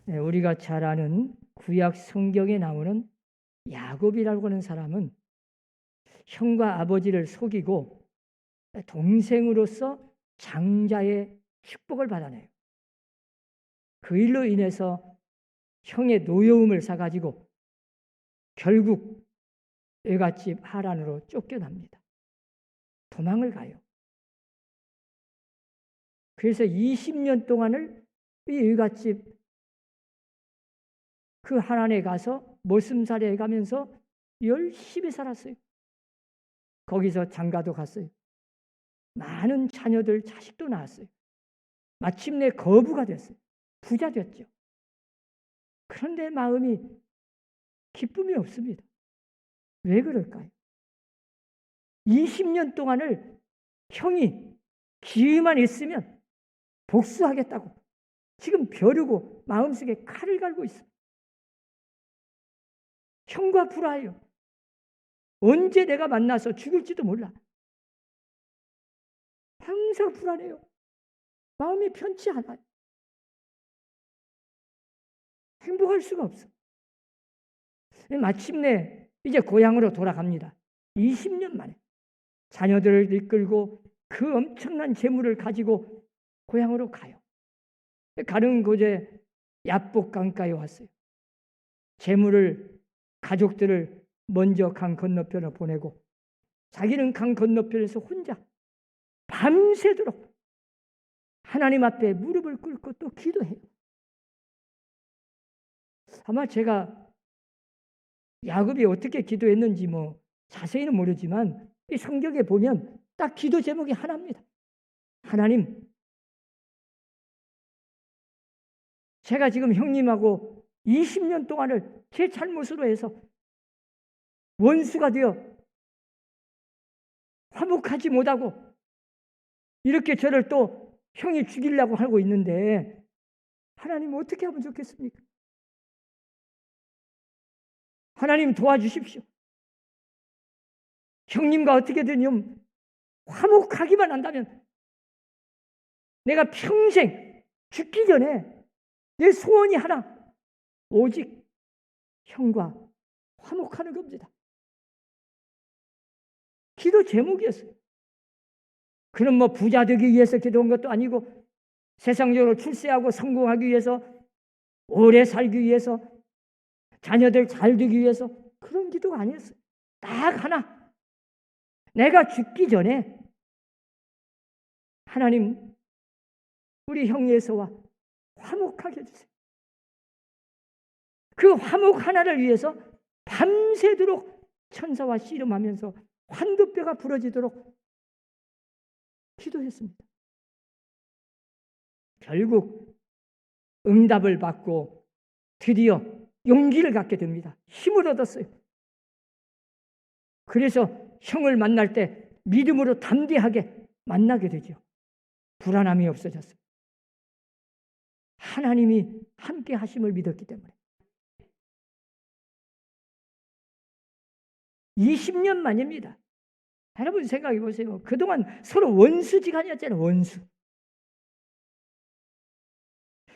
우리가 잘 아는 구약 성경에 나오는 야곱이라고 하는 사람은 형과 아버지를 속이고 동생으로서 장자의 축복을 받아내요. 그 일로 인해서 형의 노여움을 사가지고 결국 외갓집 하란으로 쫓겨납니다. 도망을 가요. 그래서 20년 동안을 이 외갓집 그 하란에 가서 머슴살이에 가면서 열심히 살았어요. 거기서 장가도 갔어요. 많은 자녀들, 자식도 낳았어요. 마침내 거부가 됐어요. 부자 됐죠. 그런데 마음이 기쁨이 없습니다. 왜 그럴까요? 20년 동안을 형이 기회만 있으면 복수하겠다고 지금 벼르고 마음속에 칼을 갈고 있어요. 형과 불화해요. 언제 내가 만나서 죽을지도 몰라. 항상 불안해요. 마음이 편치 않아요. 행복할 수가 없어. 마침내 이제 고향으로 돌아갑니다. 20년 만에 자녀들을 이끌고 그 엄청난 재물을 가지고 고향으로 가요. 가는 곳에 야복 강가에 왔어요. 재물을 가족들을 먼저 강 건너편으로 보내고 자기는 강 건너편에서 혼자 밤새도록 하나님 앞에 무릎을 꿇고 또 기도해요. 아마 제가 야곱이 어떻게 기도했는지 자세히는 모르지만 이 성경에 보면 딱 기도 제목이 하나입니다. 하나님, 제가 지금 형님하고 20년 동안을 제 잘못으로 해서 원수가 되어 화목하지 못하고 이렇게 저를 또 형이 죽이려고 하고 있는데 하나님 어떻게 하면 좋겠습니까? 하나님 도와주십시오. 형님과 어떻게든 화목하기만 한다면 내가 평생 죽기 전에 내 소원이 하나, 오직 형과 화목하는 겁니다. 기도 제목이었어요. 그럼 부자 되기 위해서 기도한 것도 아니고 세상적으로 출세하고 성공하기 위해서 오래 살기 위해서 자녀들 잘 되기 위해서 그런 기도가 아니었어요. 딱 하나. 내가 죽기 전에 하나님 우리 형예서와 화목하게 해주세요. 그 화목 하나를 위해서 밤새도록 천사와 씨름하면서 환두뼈가 부러지도록 기도했습니다. 결국 응답을 받고 드디어 용기를 갖게 됩니다. 힘을 얻었어요. 그래서 형을 만날 때 믿음으로 담대하게 만나게 되죠. 불안함이 없어졌어요. 하나님이 함께 하심을 믿었기 때문에. 20년 만입니다. 여러분 생각해 보세요. 그동안 서로 원수지간이었잖아요. 원수.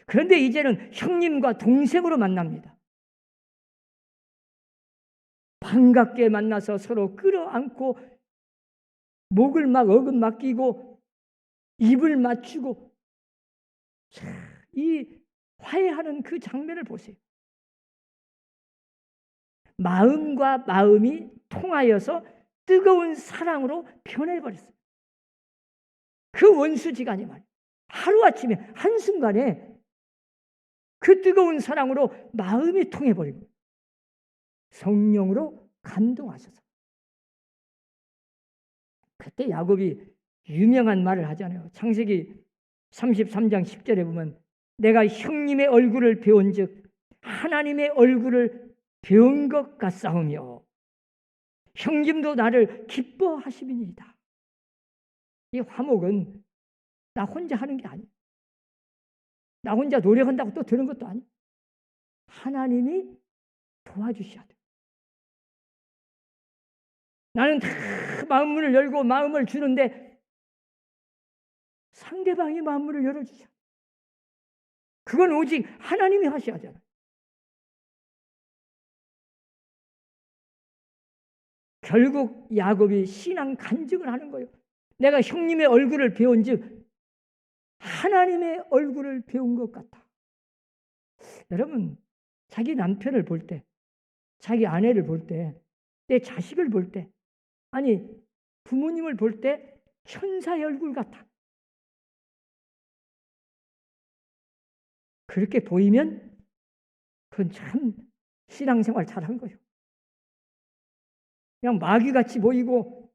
그런데 이제는 형님과 동생으로 만납니다. 반갑게 만나서 서로 끌어안고 목을 막 어금 맡기고 입을 맞추고 이 화해하는 그 장면을 보세요. 마음과 마음이 통하여서 뜨거운 사랑으로 변해버렸어요. 그 원수지간이 말이에요. 하루아침에 한순간에 그 뜨거운 사랑으로 마음이 통해버리고 성령으로 감동하셔서 그때 야곱이 유명한 말을 하잖아요. 창세기 33장 10절에 보면 내가 형님의 얼굴을 배운 즉 하나님의 얼굴을 배운 것 같사오며 형님도 나를 기뻐하심이니이다. 이 화목은 나 혼자 하는 게 아니에요. 나 혼자 노력한다고 또 되는 것도 아니에요. 하나님이 도와주셔야 돼요. 나는 다 마음문을 열고 마음을 주는데 상대방이 마음문을 열어주셔. 그건 오직 하나님이 하셔야 하잖아요. 결국 야곱이 신앙 간증을 하는 거예요. 내가 형님의 얼굴을 배운 즉 하나님의 얼굴을 배운 것 같아. 여러분, 자기 남편을 볼 때, 자기 아내를 볼 때, 내 자식을 볼 때, 아니 부모님을 볼 때 천사의 얼굴 같아. 그렇게 보이면 그건 참 신앙생활 잘한 거예요. 그냥 마귀같이 보이고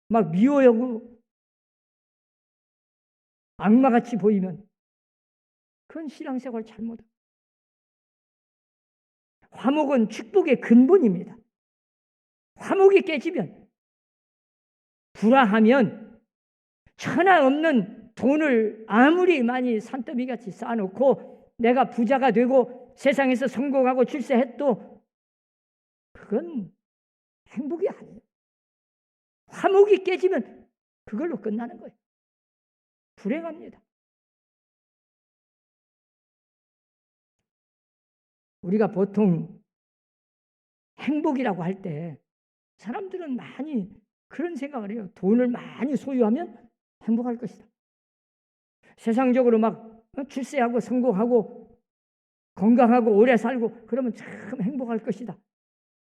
막 미워하고 악마같이 보이면 그건 신앙생활 잘못이에요. 화목은 축복의 근본입니다. 화목이 깨지면, 불화하면 천하 없는 돈을 아무리 많이 산더미같이 쌓아놓고 내가 부자가 되고 세상에서 성공하고 출세해도 그건 행복이 아니에요. 화목이 깨지면 그걸로 끝나는 거예요. 불행합니다. 우리가 보통 행복이라고 할 때 사람들은 많이 그런 생각을 해요. 돈을 많이 소유하면 행복할 것이다. 세상적으로 막 출세하고 성공하고 건강하고 오래 살고 그러면 참 행복할 것이다.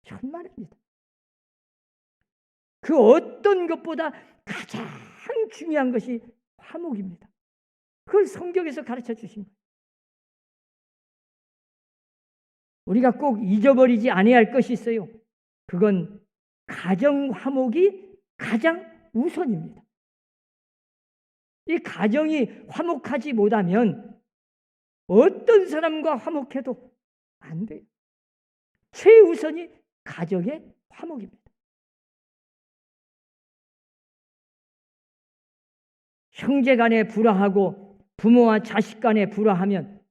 천만입니다. 그 어떤 것보다 가장 중요한 것이 화목입니다. 그걸 성경에서 가르쳐 주신 거예요. 우리가 꼭 잊어버리지 아니할 것이 있어요. 그건 가정 화목이 가장 우선입니다. 이 가정이 화목하지 못하면 어떤 사람과 화목해도 안 돼요. 최우선이 가정의 화목입니다. 형제 간에 불화하고 부모와 자식 간에 불화하면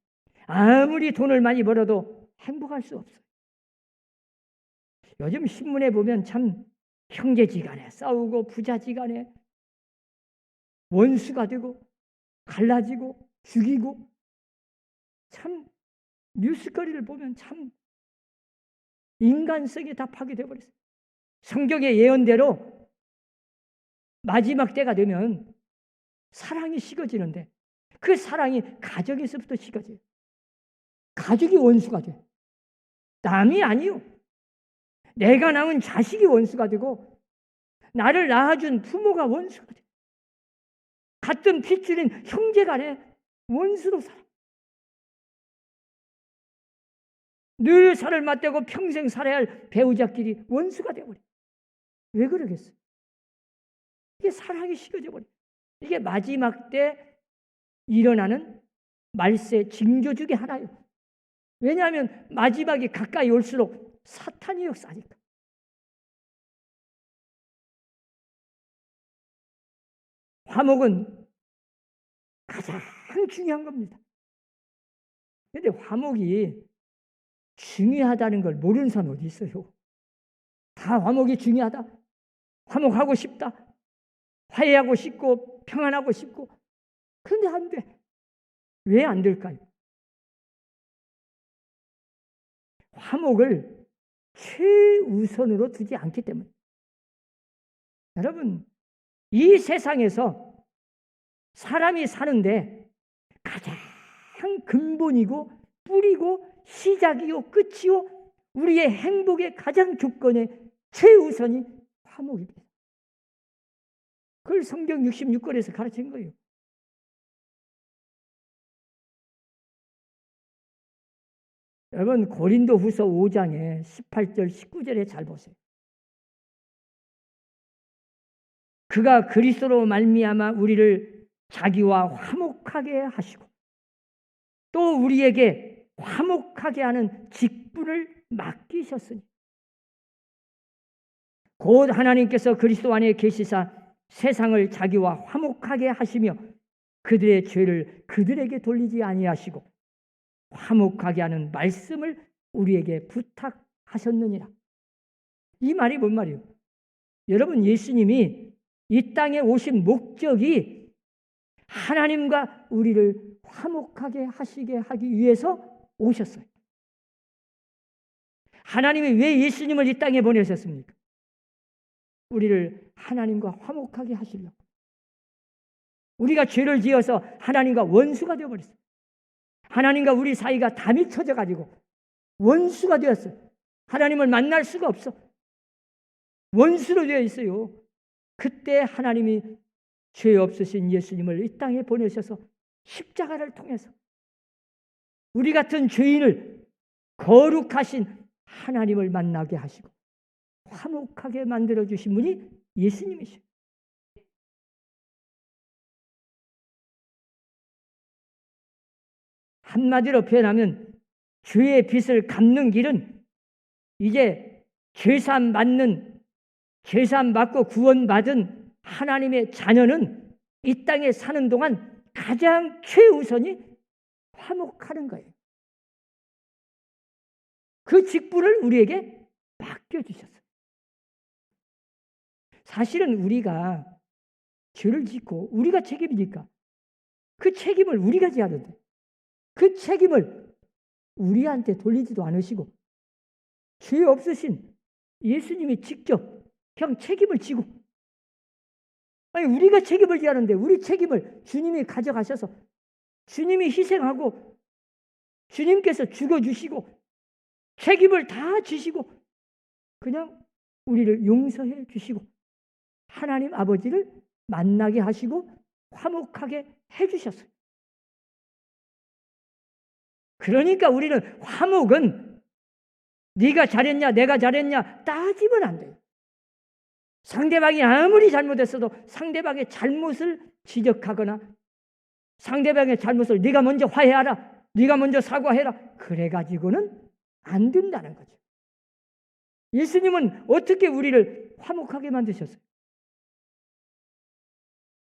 아무리 돈을 많이 벌어도 행복할 수 없어요. 요즘 신문에 보면 참 형제지간에 싸우고 부자지간에 원수가 되고 갈라지고 죽이고 참 뉴스거리를 보면 참 인간성이 다 파괴되어 버렸어요. 성경의 예언대로 마지막 때가 되면 사랑이 식어지는데 그 사랑이 가정에서부터 식어져요. 가족이 원수가 돼요. 남이 아니요. 내가 낳은 자식이 원수가 되고 나를 낳아준 부모가 원수가 돼요. 같은 핏줄인 형제간에 원수로 살아. 늘 살을 맞대고 평생 살아야 할 배우자끼리 원수가 되어버려요. 왜 그러겠어요? 이게 사랑이 식어져 버려요. 이게 마지막 때 일어나는 말세 징조 중에 하나예요. 왜냐하면 마지막이 가까이 올수록 사탄이 역사하니까. 화목은 가장 중요한 겁니다. 그런데 화목이 중요하다는 걸 모르는 사람 어디 있어요? 다 화목이 중요하다. 화목하고 싶다. 화해하고 싶고 평안하고 싶고. 그런데 안 돼. 왜 안 될까요? 화목을 최우선으로 두지 않기 때문에. 여러분, 이 세상에서 사람이 사는데 가장 근본이고 뿌리고 시작이요 끝이요 우리의 행복의 가장 조건의 최우선이 화목입니다. 그걸 성경 66권에서 가르친 거예요. 여러분 고린도후서 5장에 18절 19절에 잘 보세요. 그가 그리스도로 말미암아 우리를 자기와 화목하게 하시고 또 우리에게 화목하게 하는 직분을 맡기셨으니 곧 하나님께서 그리스도 안에 계시사 세상을 자기와 화목하게 하시며 그들의 죄를 그들에게 돌리지 아니하시고 화목하게 하는 말씀을 우리에게 부탁하셨느니라. 이 말이 뭔 말이에요? 여러분 예수님이 이 땅에 오신 목적이 하나님과 우리를 화목하게 하시게 하기 위해서 오셨어요. 하나님이 왜 예수님을 이 땅에 보내셨습니까? 우리를 하나님과 화목하게 하시려고. 우리가 죄를 지어서 하나님과 원수가 되어버렸어요. 하나님과 우리 사이가 담이 쳐져가지고 원수가 되었어요. 하나님을 만날 수가 없어. 원수로 되어 있어요. 그때 하나님이 죄 없으신 예수님을 이 땅에 보내셔서 십자가를 통해서 우리 같은 죄인을 거룩하신 하나님을 만나게 하시고 화목하게 만들어주신 분이 예수님이시죠. 한마디로 표현하면 죄의 빚을 갚는 길은 이제 죄사함 받고 구원받은 하나님의 자녀는 이 땅에 사는 동안 가장 최우선이 화목하는 거예요. 그 직분을 우리에게 맡겨주셨어요. 사실은 우리가 죄를 짓고 우리가 책임이니까 그 책임을 우리가 져야 하는데 그 책임을 우리한테 돌리지도 않으시고 죄 없으신 예수님이 직접 그냥 책임을 지고, 아니 우리가 책임을 져야 하는데 우리 책임을 주님이 가져가셔서 주님이 희생하고 주님께서 죽어주시고 책임을 다 지시고 그냥 우리를 용서해 주시고 하나님 아버지를 만나게 하시고 화목하게 해주셨어요. 그러니까 우리는 화목은 네가 잘했냐 내가 잘했냐 따지면 안 돼요. 상대방이 아무리 잘못했어도 상대방의 잘못을 지적하거나 상대방의 잘못을 네가 먼저 화해하라, 네가 먼저 사과해라 그래가지고는 안 된다는 거죠. 예수님은 어떻게 우리를 화목하게 만드셨어요?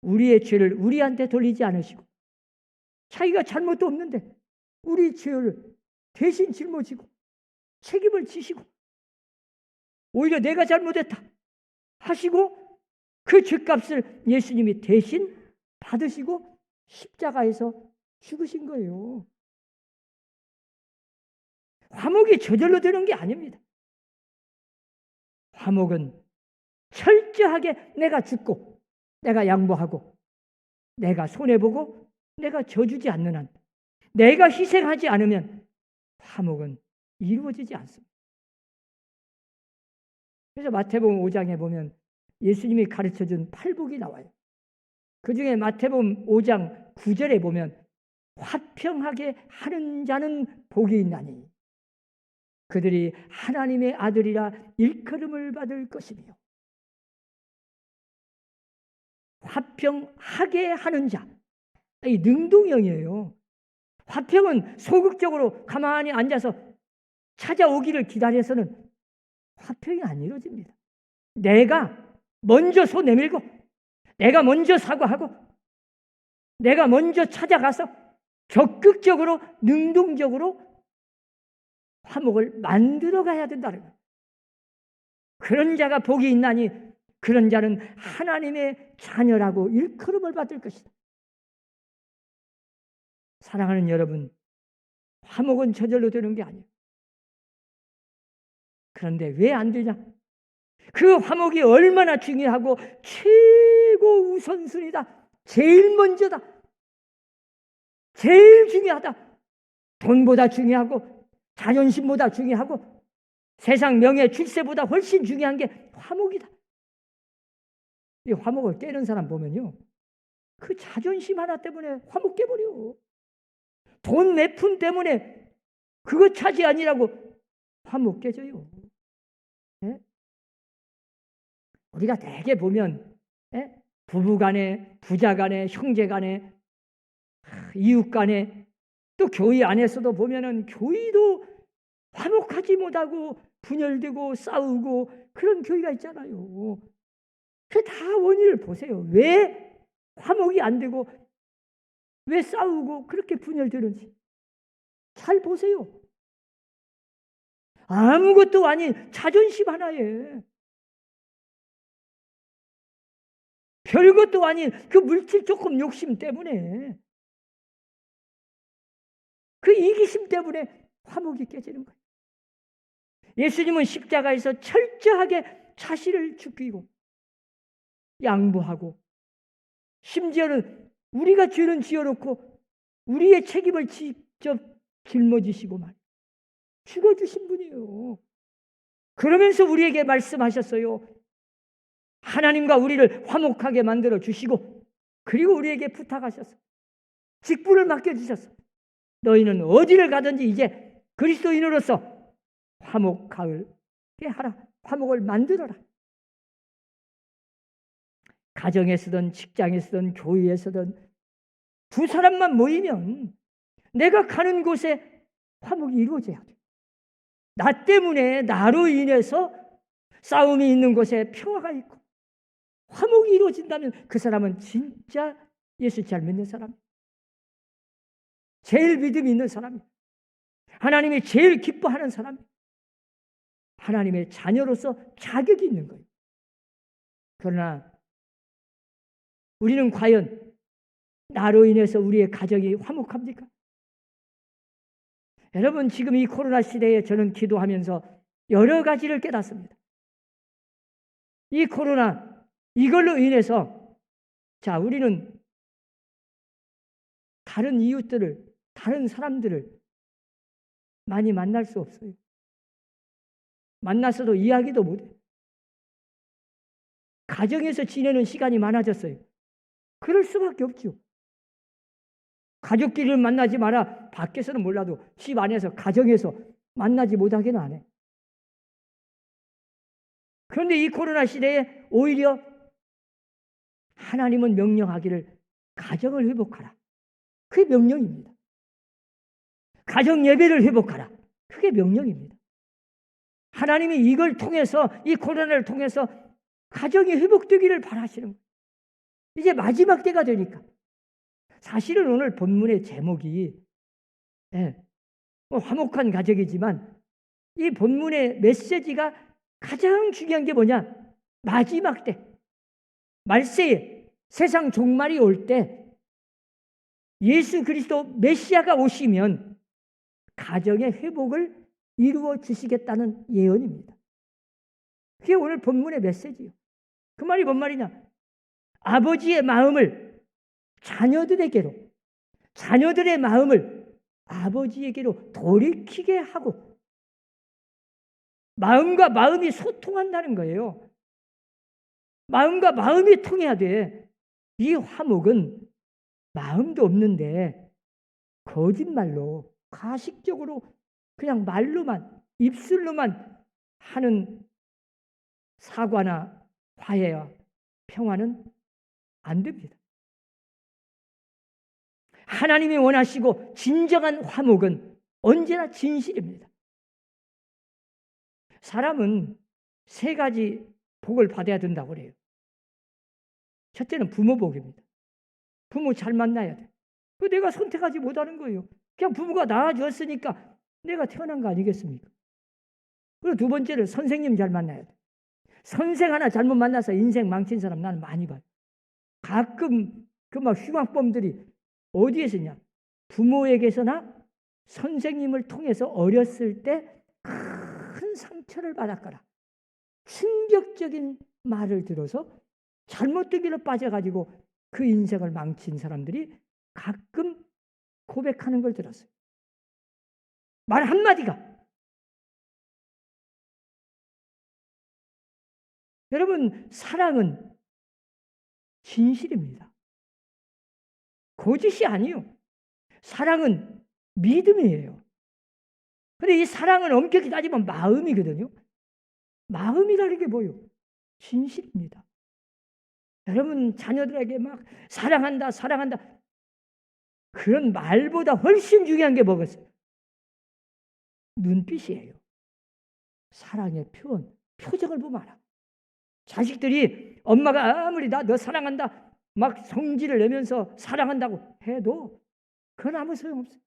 우리의 죄를 우리한테 돌리지 않으시고 자기가 잘못도 없는데 우리 죄를 대신 짊어지고 책임을 지시고 오히려 내가 잘못했다 하시고 그 죄값을 예수님이 대신 받으시고 십자가에서 죽으신 거예요. 화목이 저절로 되는 게 아닙니다. 화목은 철저하게 내가 죽고 내가 양보하고 내가 손해보고 내가 져주지 않는 한 내가 희생하지 않으면 화목은 이루어지지 않습니다. 그래서 마태복음 5장에 보면 예수님이 가르쳐준 팔복이 나와요. 그중에 마태복음 5장 9절에 보면 화평하게 하는 자는 복이 있나니 그들이 하나님의 아들이라 일컬음을 받을 것이며 화평하게 하는 자, 이 능동형이에요. 화평은 소극적으로 가만히 앉아서 찾아오기를 기다려서는 화평이 안 이루어집니다. 내가 먼저 손 내밀고 내가 먼저 사과하고 내가 먼저 찾아가서 적극적으로 능동적으로 화목을 만들어 가야 된다는 거예요. 그런 자가 복이 있나니 그런 자는 하나님의 자녀라고 일컬음을 받을 것이다. 사랑하는 여러분, 화목은 저절로 되는 게 아니에요. 그런데 왜 안 되냐? 그 화목이 얼마나 중요하고 최고 우선순위다. 제일 먼저다. 제일 중요하다. 돈보다 중요하고 자존심보다 중요하고 세상 명예 출세보다 훨씬 중요한 게 화목이다. 이 화목을 깨는 사람 보면요, 그 자존심 하나 때문에 화목 깨버려. 돈 몇 푼 때문에 그거 차지 아니라고 화목 깨져요. 예? 우리가 대개 보면 부부간에, 부자간에, 형제간에, 이웃간에, 또 교회 안에서도 보면은 교회도 화목하지 못하고 분열되고 싸우고 그런 교회가 있잖아요. 그 다 원인을 보세요. 왜 화목이 안 되고 왜 싸우고 그렇게 분열되는지 잘 보세요. 아무것도 아닌 자존심 하나에, 별것도 아닌 그 물질 조금 욕심 때문에 때문에 화목이 깨지는 거예요. 예수님은 십자가에서 철저하게 자신을 죽이고 양보하고, 심지어는 우리가 죄는 지어놓고 우리의 책임을 직접 짊어지시고 말 죽어주신 분이에요. 그러면서 우리에게 말씀하셨어요. 하나님과 우리를 화목하게 만들어 주시고, 그리고 우리에게 부탁하셨어요. 직분을 맡겨주셨어요. 너희는 어디를 가든지 이제 그리스도인으로서 화목하게 하라. 화목을 만들어라. 가정에서든 직장에서든 교회에서든 두 사람만 모이면 내가 가는 곳에 화목이 이루어져야 돼요. 나 때문에, 나로 인해서 싸움이 있는 곳에 평화가 있고 화목이 이루어진다면 그 사람은 진짜 예수 잘 믿는 사람, 제일 믿음이 있는 사람, 하나님이 제일 기뻐하는 사람, 하나님의 자녀로서 자격이 있는 거예요. 그러나 우리는 과연 나로 인해서 우리의 가정이 화목합니까? 여러분, 지금 이 코로나 시대에 저는 기도하면서 여러 가지를 깨닫습니다. 이 코로나, 이걸로 인해서 우리는 다른 이웃들을, 다른 사람들을 많이 만날 수 없어요. 만나서도 이야기도 못해요. 가정에서 지내는 시간이 많아졌어요. 그럴 수밖에 없죠. 가족끼리는 만나지 마라. 밖에서는 몰라도 집 안에서, 가정에서 만나지 못하게는 안 해. 그런데 이 코로나 시대에 오히려 하나님은 명령하기를 가정을 회복하라. 그게 명령입니다. 가정 예배를 회복하라. 그게 명령입니다. 하나님이 이걸 통해서, 이 코로나를 통해서 가정이 회복되기를 바라시는 거예요. 이제 마지막 때가 되니까. 사실은 오늘 본문의 제목이 화목한 가정이지만 이 본문의 메시지가 가장 중요한 게 뭐냐? 마지막 때, 말세에, 세상 종말이 올 때 예수 그리스도 메시아가 오시면 가정의 회복을 이루어 주시겠다는 예언입니다. 그게 오늘 본문의 메시지예요. 그 말이 뭔 말이냐? 아버지의 마음을 자녀들에게로, 자녀들의 마음을 아버지에게로 돌이키게 하고 마음과 마음이 소통한다는 거예요. 마음과 마음이 통해야 돼. 이 화목은 마음도 없는데 거짓말로, 가식적으로 그냥 말로만, 입술로만 하는 사과나 화해와 평화는 안 됩니다. 하나님이 원하시고 진정한 화목은 언제나 진실입니다. 사람은 세 가지 복을 받아야 된다고 그래요. 첫째는 부모 복입니다. 부모 잘 만나야 돼. 그 내가 선택하지 못하는 거예요. 그냥 부모가 낳아주었으니까 내가 태어난 거 아니겠습니까? 그리고 두 번째는 선생님 잘 만나야 돼. 선생 하나 잘못 만나서 인생 망친 사람 나는 많이 봐요. 가끔 그 막 흉악범들이 어디에서 있냐? 부모에게서나 선생님을 통해서 어렸을 때 큰 상처를 받았거나 충격적인 말을 들어서 잘못된 길로 빠져가지고 그 인생을 망친 사람들이 가끔 고백하는 걸 들었어요. 말 한마디가. 여러분, 사랑은 진실입니다. 거짓이 아니요. 사랑은 믿음이에요. 근데 이 사랑은 엄격히 따지면 마음이거든요. 마음이라는 게 뭐예요? 진실입니다. 여러분, 자녀들에게 막 사랑한다, 사랑한다. 그런 말보다 훨씬 중요한 게 뭐겠어요? 눈빛이에요. 사랑의 표현, 표정을 보면 알아. 자식들이 엄마가 아무리 너 사랑한다 막 성질을 내면서 사랑한다고 해도 그건 아무 소용없어요.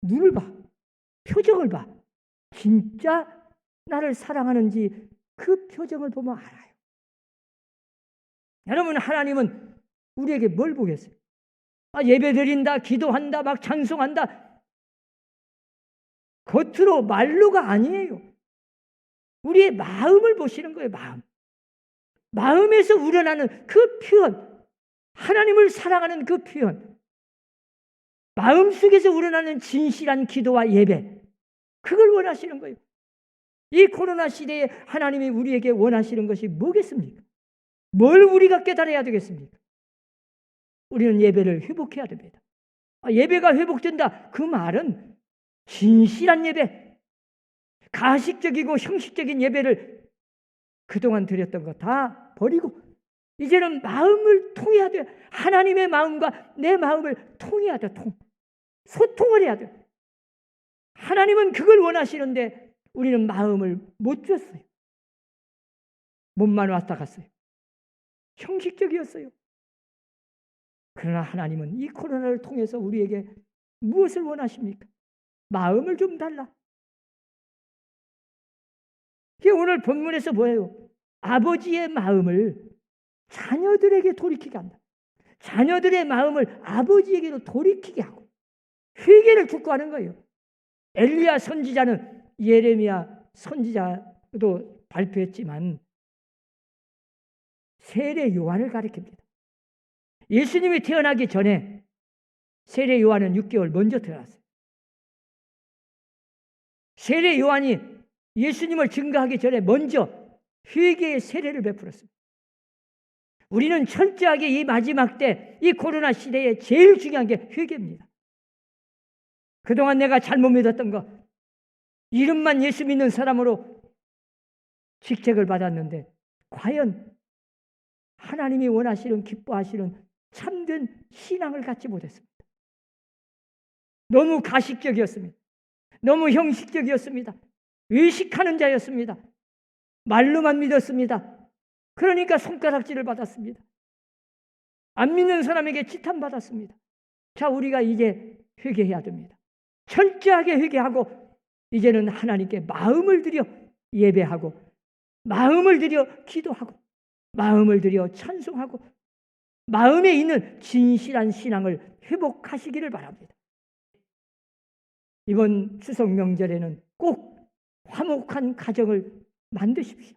눈을 봐. 표정을 봐. 진짜 나를 사랑하는지 그 표정을 보면 알아요. 여러분, 하나님은 우리에게 뭘 보겠어요? 예배 드린다, 기도한다, 막 찬송한다. 겉으로 말로가 아니에요. 우리의 마음을 보시는 거예요. 마음에서 우러나는 그 표현, 하나님을 사랑하는 그 표현, 마음속에서 우러나는 진실한 기도와 예배, 그걸 원하시는 거예요. 이 코로나 시대에 하나님이 우리에게 원하시는 것이 뭐겠습니까? 뭘 우리가 깨달아야 되겠습니까? 우리는 예배를 회복해야 됩니다. 예배가 회복된다. 그 말은 진실한 예배, 가식적이고 형식적인 예배를 그동안 드렸던 거 다 버리고 이제는 마음을 통해야 돼요. 하나님의 마음과 내 마음을 통해야 돼요. 소통을 해야 돼요. 하나님은 그걸 원하시는데 우리는 마음을 못 줬어요. 몸만 왔다 갔어요. 형식적이었어요. 그러나 하나님은 이 코로나를 통해서 우리에게 무엇을 원하십니까? 마음을 좀 달라. 오늘 본문에서 뭐예요? 아버지의 마음을 자녀들에게 돌이키게 한다. 자녀들의 마음을 아버지에게로 돌이키게 하고 회개를 촉구하는 거예요. 엘리야 선지자는 예레미야 선지자도 발표했지만 세례 요한을 가리킵니다. 예수님이 태어나기 전에 세례 요한은 6개월 먼저 태어났어요. 세례 요한이 예수님을 증거하기 전에 먼저 회개의 세례를 베풀었습니다. 우리는 철저하게 이 마지막 때, 이 코로나 시대에 제일 중요한 게 회개입니다. 그동안 내가 잘못 믿었던 거, 이름만 예수 믿는 사람으로 직책을 받았는데 과연 하나님이 원하시는, 기뻐하시는 참된 신앙을 갖지 못했습니다. 너무 가식적이었습니다. 너무 형식적이었습니다. 의식하는 자였습니다. 말로만 믿었습니다. 그러니까 손가락질을 받았습니다. 안 믿는 사람에게 지탄받았습니다. 자, 우리가 이제 회개해야 됩니다. 철저하게 회개하고 이제는 하나님께 마음을 들여 예배하고 마음을 들여 기도하고 마음을 들여 찬송하고 마음에 있는 진실한 신앙을 회복하시기를 바랍니다. 이번 추석 명절에는 꼭 화목한 가정을 만드십시오.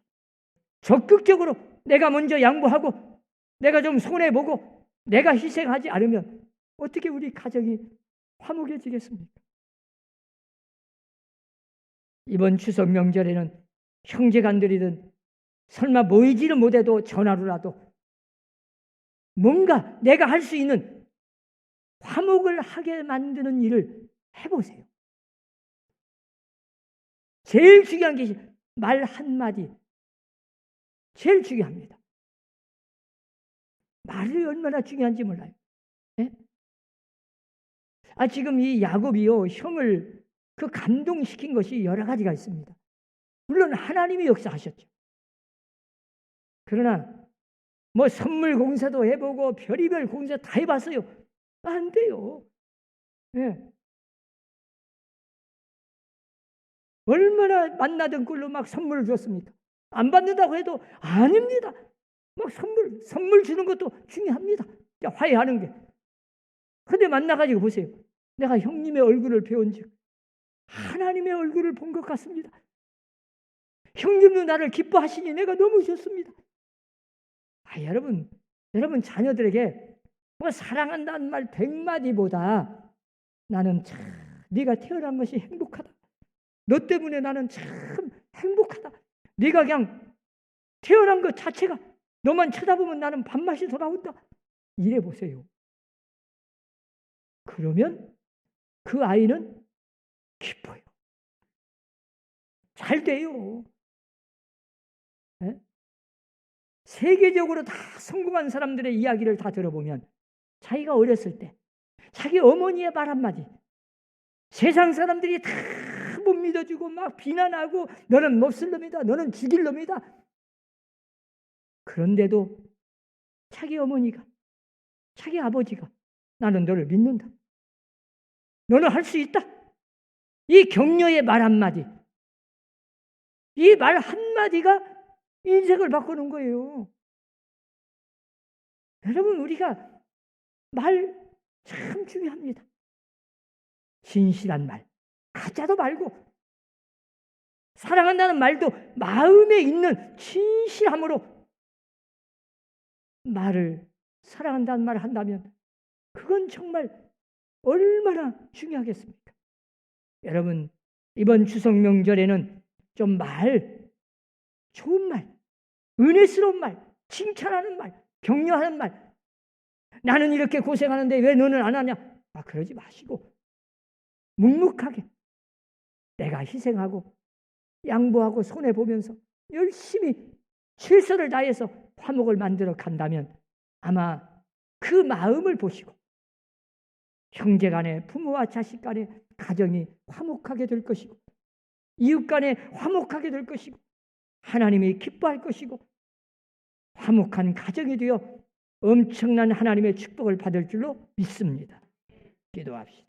적극적으로 내가 먼저 양보하고 내가 좀 손해보고 내가 희생하지 않으면 어떻게 우리 가정이 화목해지겠습니까? 이번 추석 명절에는 형제간들이든 설마 모이지는 못해도 전화로라도 뭔가 내가 할 수 있는 화목을 하게 만드는 일을 해보세요. 제일 중요한 게 말 한마디, 제일 중요합니다. 말이 얼마나 중요한지 몰라요. 네? 지금 이 야곱이요, 형을 그 감동시킨 것이 여러 가지가 있습니다. 물론 하나님이 역사하셨죠. 그러나 뭐 선물 공사도 해보고 별의별 공사 다 해봤어요. 안 돼요. 네. 얼마나 만나던 꼴로 막 선물을 줬습니까? 안 받는다고 해도 아닙니다. 막 선물 주는 것도 중요합니다. 화해하는 게. 근데 만나가지고 보세요. 내가 형님의 얼굴을 배운 즉 하나님의 얼굴을 본 것 같습니다. 형님도 나를 기뻐하시니 내가 너무 좋습니다. 여러분 자녀들에게 뭐 사랑한다는 말 100마디보다 나는 참 네가 태어난 것이 행복하다. 너 때문에 나는 참 행복하다. 네가 그냥 태어난 것 자체가 너만 쳐다보면 나는 밥맛이 돌아온다. 이래 보세요. 그러면 그 아이는 기뻐요. 잘 돼요. 네? 세계적으로 다 성공한 사람들의 이야기를 다 들어보면 자기가 어렸을 때 자기 어머니의 말 한마디 세상 사람들이 다 못 믿어주고 막 비난하고 너는 못 쓸 놈이다. 너는 죽일 놈이다. 그런데도 자기 어머니가 자기 아버지가 나는 너를 믿는다. 너는 할 수 있다. 이 격려의 말 한마디 이 말 한마디가 인생을 바꾸는 거예요. 여러분 우리가 말 참 중요합니다. 진실한 말, 가짜도 말고 사랑한다는 말도 마음에 있는 진실함으로 말을 사랑한다는 말을 한다면 그건 정말 얼마나 중요하겠습니까? 여러분 이번 추석 명절에는 좀 좋은 말, 은혜스러운 말, 칭찬하는 말, 격려하는 말, 나는 이렇게 고생하는데 왜 너는 안 하냐? 그러지 마시고 묵묵하게 내가 희생하고 양보하고 손해보면서 열심히 최선을 다해서 화목을 만들어 간다면 아마 그 마음을 보시고 형제 간에 부모와 자식 간에 가정이 화목하게 될 것이고 이웃 간에 화목하게 될 것이고 하나님이 기뻐할 것이고 화목한 가정이 되어 엄청난 하나님의 축복을 받을 줄로 믿습니다. 기도합시다.